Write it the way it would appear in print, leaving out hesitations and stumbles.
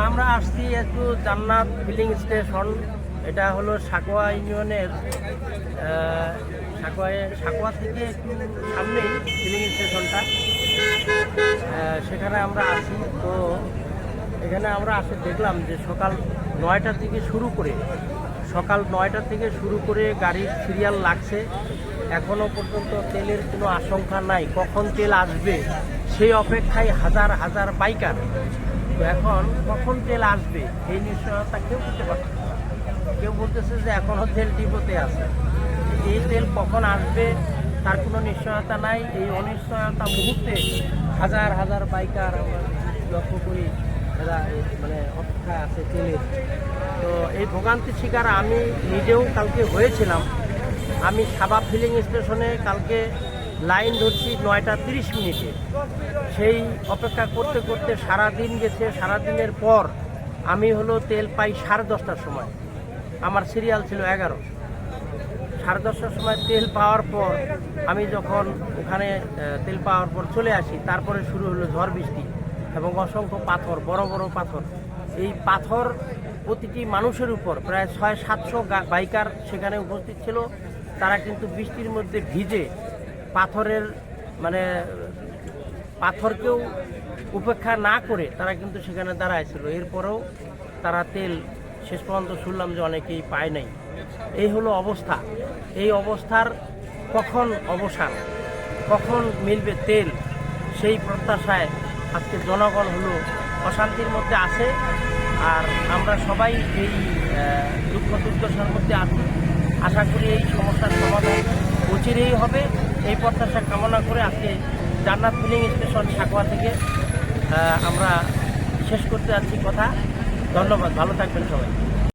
আমরা আসছি একটু জান্নাত ফিলিং স্টেশন। এটা হলো সাকোয়া ইউনিয়নের সাকোয়া থেকে একটু সামনেই ফিলিং স্টেশনটা, সেখানে আমরা আসি। তো এখানে আমরা আসে দেখলাম যে সকাল 9টা থেকে শুরু করে গাড়ির সিরিয়াল লাগছে। এখনও পর্যন্ত তেলের কোনো আশঙ্কা নাই, কখন তেল আসবে সেই অপেক্ষায় হাজার হাজার বাইকার। তো এখন কখন তেল আসবে এই নিশ্চয়তা কেউ দিতে পারছে না। কেউ বলতেছে যে এখনও তেল ডিপোতে আছে, এই তেল কখন আসবে তার কোনো নিশ্চয়তা নাই। এই অনিশ্চয়তা মুহূর্তে হাজার হাজার বাইকার লক্ষ্য করি এরা মানে অপেক্ষায় আছে তেলের। তো এই ভোগান্তির শিকার আমি নিজেও কালকে হয়েছিলাম। আমি সাবা ফিলিং স্টেশনে কালকে লাইন ধরছি 9টা 30 মিনিটে। সেই অপেক্ষা করতে করতে সারাদিন গেছে। সারাদিনের পর আমি তেল পাই 10:30টার সময়। আমার সিরিয়াল ছিল 11। 10:30টার সময় তেল পাওয়ার পর আমি যখন ওখানে তেল পাওয়ার পর চলে আসি, তারপরে শুরু হলো ঝড় বৃষ্টি এবং অসংখ্য পাথর, বড় বড় পাথর। এই পাথর প্রতিটি মানুষের উপর প্রায় 600-700 বাইকার সেখানে উপস্থিত ছিল। তারা কিন্তু বৃষ্টির মধ্যে ভিজে পাথরকেও উপেক্ষা না করে তারা কিন্তু সেখানে দাঁড়াইছিল। এরপরেও তারা তেল শেষ পর্যন্ত শুনলাম যে অনেকেই পায় নাই। এই হলো অবস্থা। এই অবস্থার কখন অবসান, কখন মিলবে তেল, সেই প্রত্যাশায় আজকে জনগণ অশান্তির মধ্যে আছে। আর আমরা সবাই এই দুঃখ দুর্দশার মধ্যে আছি। আশা করি এই সমস্যার সমাধান অচিরেই হবে, এই প্রত্যাশা কামনা করে আজকে জান্নাত ফিলিং স্টেশন সাকোয়া থেকে আমরা শেষ করতে যাচ্ছি কথা। ধন্যবাদ, ভালো থাকবেন সবাই।